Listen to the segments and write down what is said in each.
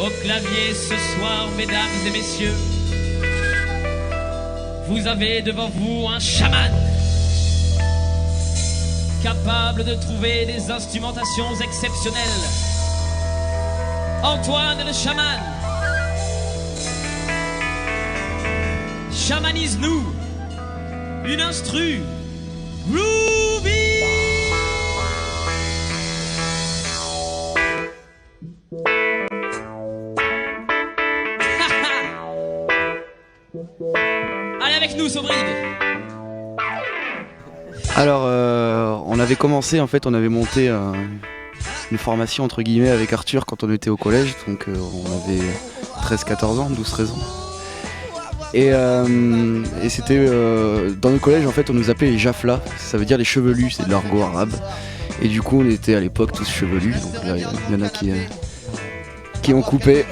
Au clavier ce soir, mesdames et messieurs, vous avez devant vous un chaman capable de trouver des instrumentations exceptionnelles. Antoine le chaman, chamanise-nous une instru groovy. Allez avec nous, Sobride. Alors, on avait commencé, en fait, on avait monté une formation entre guillemets avec Arthur quand on était au collège, donc on avait 13-14 ans, 12-13 ans. Et c'était dans le collège, en fait, on nous appelait les Jafla, ça veut dire les chevelus, c'est de l'argot arabe. Et du coup, on était à l'époque tous chevelus, donc là, il y en a qui ont coupé.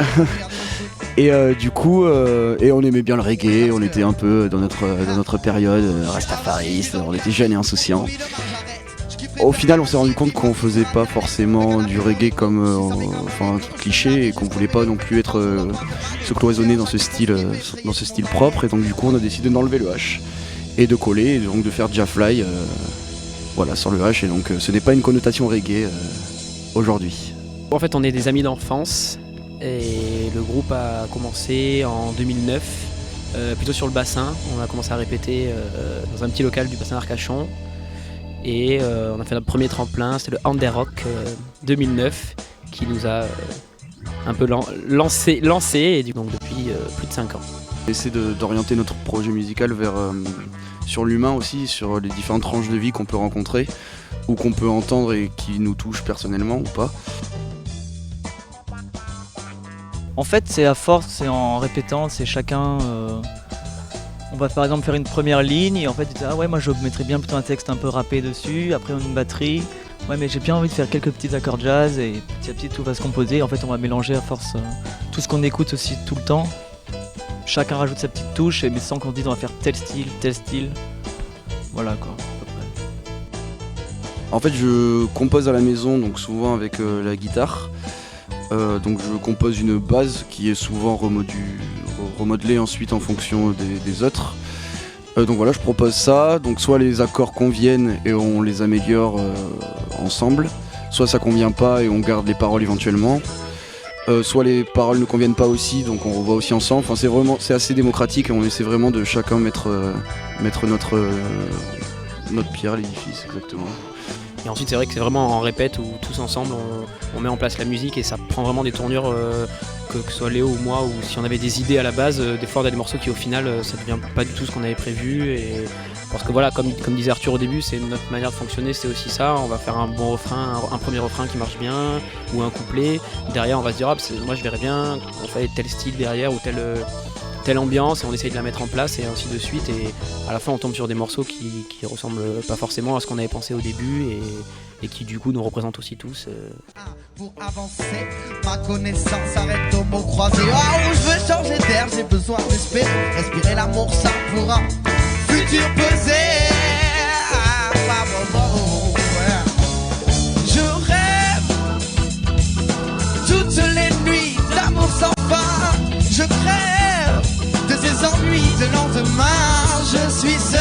Et du coup, et on aimait bien le reggae, on était un peu dans notre période rastafariste, on était jeunes et insouciants. Au final, on s'est rendu compte qu'on faisait pas forcément du reggae comme un cliché et qu'on voulait pas non plus se cloisonner dans ce style propre. Et donc du coup, on a décidé d'enlever le H et de coller, et donc de faire Jafly, voilà, sur le H. Et donc, ce n'est pas une connotation reggae aujourd'hui. En fait, on est des amis d'enfance et le groupe a commencé en 2009, plutôt sur le bassin. On a commencé à répéter dans un petit local du bassin d'Arcachon. Et on a fait notre premier tremplin, c'était le Under Rock 2009 qui nous a un peu lancé et donc depuis plus de 5 ans. On essaie d'orienter notre projet musical sur l'humain aussi, sur les différentes tranches de vie qu'on peut rencontrer ou qu'on peut entendre et qui nous touchent personnellement ou pas. En fait, c'est à force, c'est en répétant, c'est chacun... On va par exemple faire une première ligne et en fait tu dis ah ouais moi je mettrais bien plutôt un texte un peu rappé dessus, après on a une batterie, ouais mais j'ai bien envie de faire quelques petits accords jazz et petit à petit tout va se composer. En fait on va mélanger à force tout ce qu'on écoute aussi tout le temps. Chacun rajoute sa petite touche mais sans qu'on dise on va faire tel style. Voilà quoi, à peu près. En fait je compose à la maison, donc souvent avec la guitare. Donc je compose une base qui est souvent remodelée ensuite en fonction des autres. Donc voilà, je propose ça, donc soit les accords conviennent et on les améliore ensemble, soit ça convient pas et on garde les paroles éventuellement, soit les paroles ne conviennent pas aussi, donc on revoit aussi ensemble. Enfin c'est assez démocratique et on essaie vraiment de chacun mettre notre pierre à l'édifice, exactement. Et ensuite c'est vrai que c'est vraiment en répète où tous ensemble on met en place la musique et ça prend vraiment des tournures que ce soit Léo ou moi, ou si on avait des idées à la base, des fois on a des morceaux qui au final ça devient pas du tout ce qu'on avait prévu. Et parce que voilà, comme disait Arthur au début, c'est notre manière de fonctionner, c'est aussi ça. On va faire un bon refrain, un premier refrain qui marche bien, ou un couplet. Derrière on va se dire moi je verrais bien on fait tel style derrière ou telle ambiance et on essaye de la mettre en place et ainsi de suite, et à la fin on tombe sur des morceaux qui ressemblent pas forcément à ce qu'on avait pensé au début et qui du coup nous représentent aussi tous. Pour avancer, ma connaissance arrête au mot croisé. Oh, je veux changer d'air, j'ai besoin d'espérer. Respirer l'amour, ça pourra futur peser. Je rêve toutes les nuits d'amour sans fin. Je crève de ces ennuis de lendemain. Je suis seul,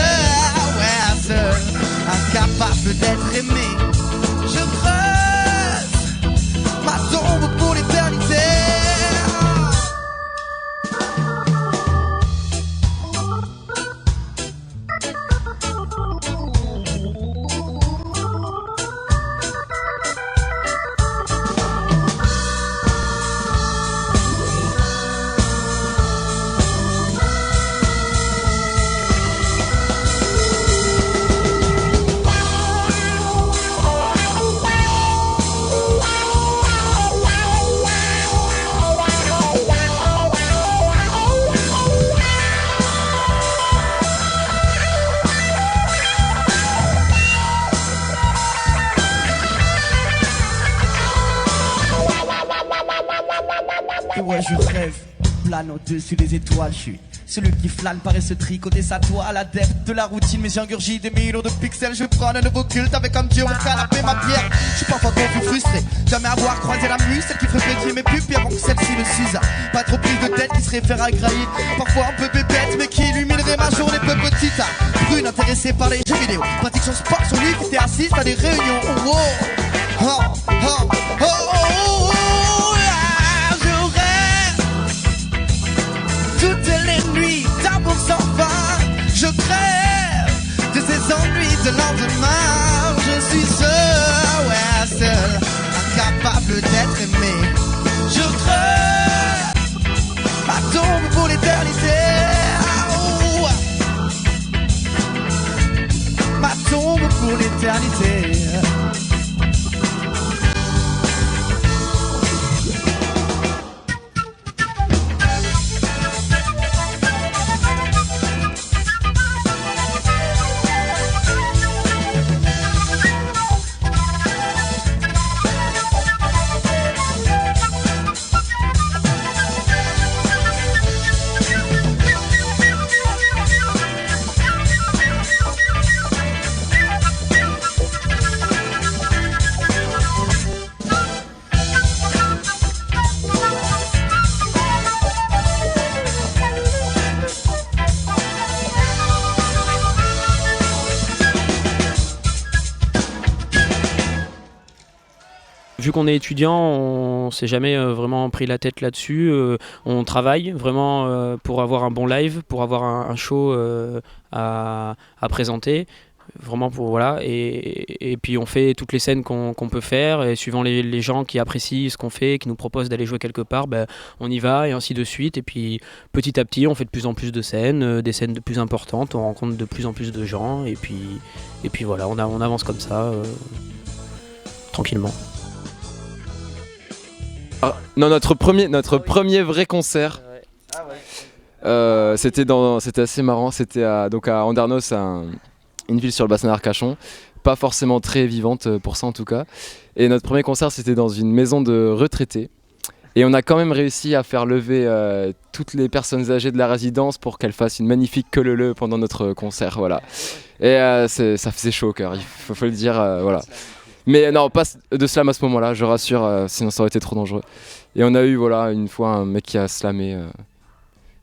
incapable d'être aimé. Je creuse ma tombe pour l'éternité. Ouais, je rêve, plane au-dessus des étoiles, je suis Celui qui flâne paraît se tricoter sa toile, adepte de la routine, mais j'ingurgite des millions de pixels. Je vais prendre un nouveau culte avec comme Dieu mon canapé, ma pierre. Je suis parfois confus, frustré, jamais avoir croisé la muse, celle qui ferait pétiller mes pupilles avant que celle-ci ne s'use. Pas trop prise de tête qui se réfère à grailler, parfois un peu bébête, mais qui illuminerait ma journée peu petite. Brune intéressée par les jeux vidéo, pratique son sport sur lui qui assiste à des réunions. Oh, oh, oh, oh, oh, oh, oh, ah, je rêve toutes les nuits d'amour sans fin. Je crève de ces ennuis de lendemain. Je suis seul, ouais, seul, incapable d'être aimé. Je crève ma tombe pour l'éternité. Ma tombe pour l'éternité. Vu qu'on est étudiant, on s'est jamais vraiment pris la tête là-dessus. On travaille vraiment pour avoir un bon live, pour avoir un show à présenter. Vraiment pour voilà, et puis on fait toutes les scènes qu'on peut faire, et suivant les gens qui apprécient ce qu'on fait, qui nous proposent d'aller jouer quelque part, on y va, et ainsi de suite. Et puis petit à petit on fait de plus en plus de scènes, des scènes de plus importantes, on rencontre de plus en plus de gens, et puis voilà, on avance comme ça tranquillement. Non, notre premier vrai concert, c'était assez marrant, c'était à Andernos, une ville sur le bassin d'Arcachon, pas forcément très vivante pour ça en tout cas. Et notre premier concert, c'était dans une maison de retraités. Et on a quand même réussi à faire lever toutes les personnes âgées de la résidence pour qu'elles fassent une magnifique queue leu pendant notre concert, voilà. Et ça faisait chaud au cœur, il faut le dire, voilà. Mais non, pas de slam à ce moment-là, je rassure, sinon ça aurait été trop dangereux. Et on a eu voilà, une fois un mec qui a slamé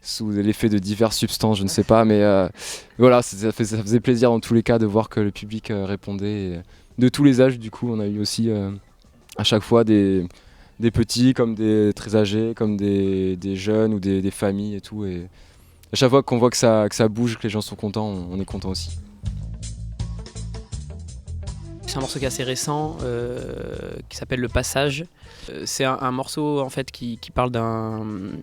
sous l'effet de diverses substances, je ne sais pas, mais voilà, ça faisait plaisir dans tous les cas de voir que le public répondait. Et de tous les âges, du coup, on a eu aussi à chaque fois des petits comme des très âgés, comme des jeunes ou des familles et tout. Et à chaque fois qu'on voit que ça bouge, que les gens sont contents, on est content aussi. C'est un morceau qui est assez récent, qui s'appelle Le Passage. C'est un morceau en fait qui parle d'une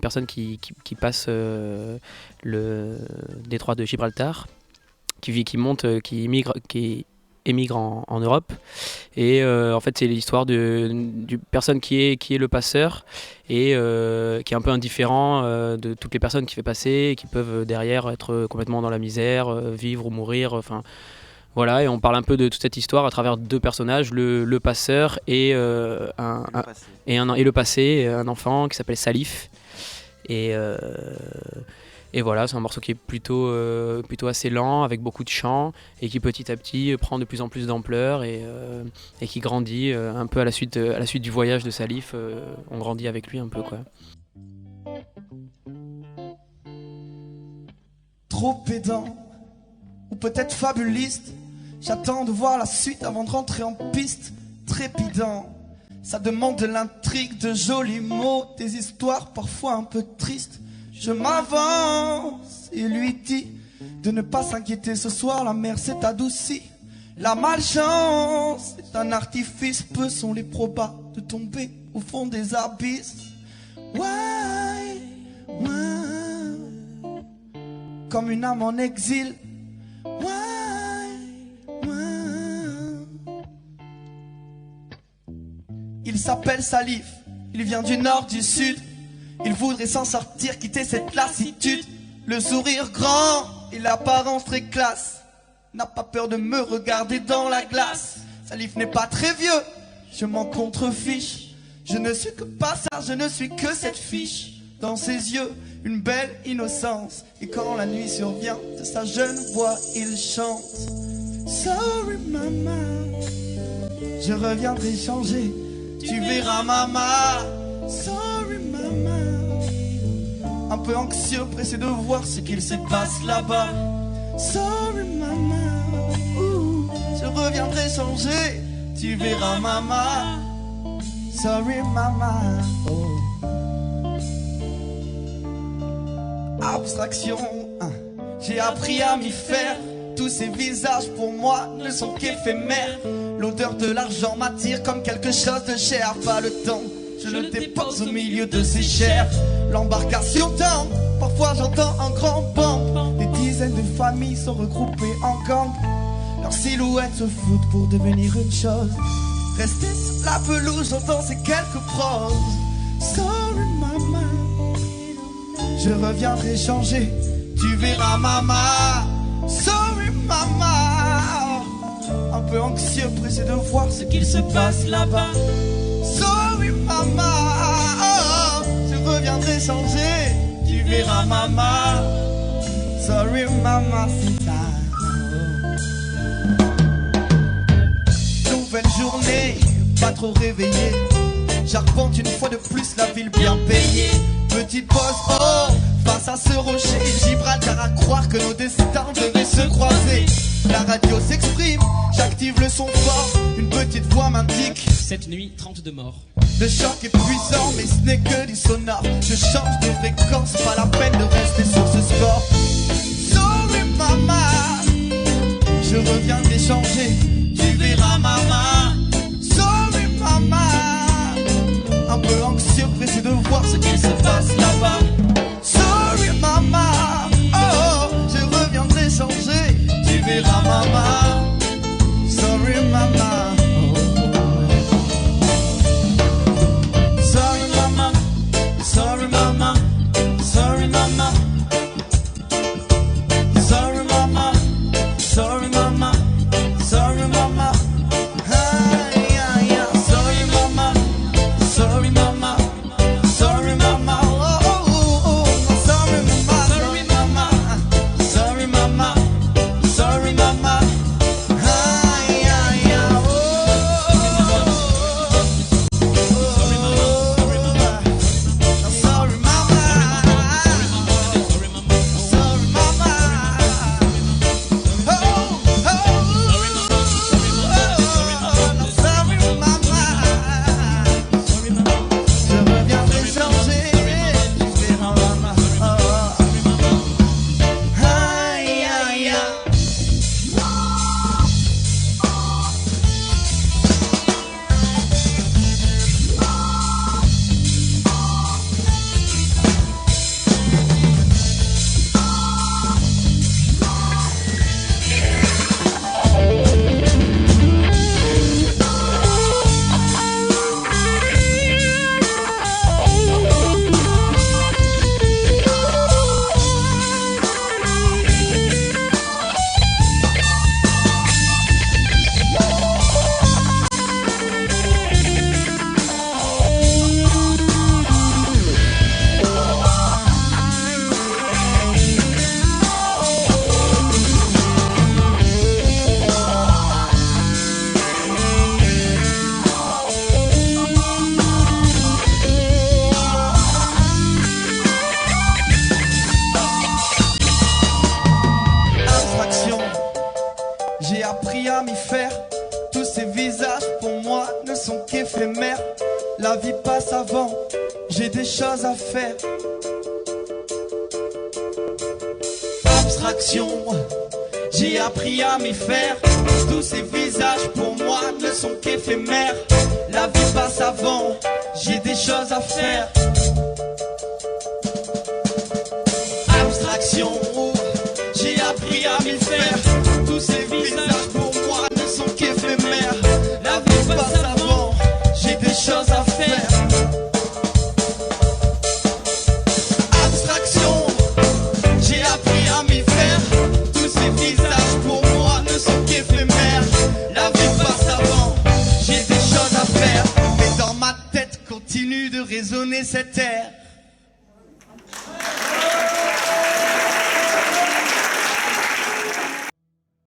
personne qui passe le détroit de Gibraltar, qui émigre en Europe. Et en fait c'est l'histoire d'une personne qui est le passeur et qui est un peu indifférent de toutes les personnes qu'il fait passer et qui peuvent derrière être complètement dans la misère, vivre ou mourir, enfin voilà. Et on parle un peu de toute cette histoire à travers deux personnages, le passeur et le passé, un enfant qui s'appelle Salif. Et voilà, c'est un morceau qui est plutôt assez lent, avec beaucoup de chants, et qui petit à petit prend de plus en plus d'ampleur et qui grandit un peu à la suite du voyage de Salif. On grandit avec lui un peu, quoi. Trop pédant, ou peut-être fabuliste. J'attends de voir la suite avant de rentrer en piste. Trépidant, ça demande de l'intrigue, de jolis mots, des histoires parfois un peu tristes. Je m'avance et lui dis de ne pas s'inquiéter, ce soir la mer s'est adoucie. La malchance est un artifice, peu sont les probas de tomber au fond des abysses. Ouais, ouais, comme une âme en exil. Il s'appelle Salif, il vient du nord, du sud. Il voudrait s'en sortir, quitter cette lassitude. Le sourire grand et l'apparence très classe. N'a pas peur de me regarder dans la glace. Salif n'est pas très vieux, je m'en contrefiche. Je ne suis que passage, je ne suis que cette fiche. Dans ses yeux, une belle innocence. Et quand la nuit survient, de sa jeune voix il chante. Sorry mama, je reviendrai changer, tu verras mama. Sorry mama, un peu anxieux, pressé de voir ce qu'il se passe là-bas. Sorry mama, je reviendrai changer, tu verras mama. Sorry mama, Abstraction, j'ai appris à m'y faire. Tous ces visages pour moi ne sont qu'éphémères. L'odeur de l'argent m'attire comme quelque chose de cher. Pas le temps, je le dépose au milieu de ces chairs. L'embarcation tend, parfois j'entends un grand bang. Des dizaines de familles sont regroupées en gang. Leurs silhouettes se floutent pour devenir une chose. Rester sur la pelouse, j'entends ces quelques proses. Sorry mama, je reviendrai changer, tu verras mama. Sorry mama, un peu anxieux, pressé de voir ce qu'il se passe là-bas. Sorry mama, je reviendrai changer, tu verras mama. Sorry mama, c'est ça. Nouvelle journée, pas trop réveillé. J'arpente une fois de plus la ville bien payée. Petite pause, face à ce rocher Gibraltar, à croire que nos destins devaient se croiser. La radio s'exprime, j'active le son fort. Une petite voix m'indique: cette nuit, 32 morts. Le choc est puissant, mais ce n'est que du sonore. Je change de fréquence, pas la peine de rester sur ce score. Sorry mama, je reviendrai changer, tu verras mama. Sorry mama, un peu anxieux, pressé de voir ce qu'il se passe là-bas. Sorry mama, je reviendrai changer, tu verras mama. Sorry mama, sorry mama, sorry mama, sorry mama, sorry mama, sorry mama, sorry mama. Sorry mama, sorry mama, sorry mama, sorry mama, sorry mama, sorry mama, sorry mama. J'ai appris à m'y faire. Tous ces visages pour moi ne sont qu'éphémères. La vie passe avant, j'ai des choses à faire. Abstraction, j'ai appris à m'y faire. Tous ces visages pour moi ne sont qu'éphémères. La vie passe avant, j'ai des choses à faire. Abstraction, j'ai appris à m'y faire. Tous ces visages pour moi ne sont qu'éphémères. La vie passe avant, j'ai des choses à faire. Abstraction, j'ai appris à m'y faire. Tous ces visages pour moi ne sont qu'éphémères. La vie passe avant, j'ai des choses à faire. Mais dans ma tête continue de résonner cet air.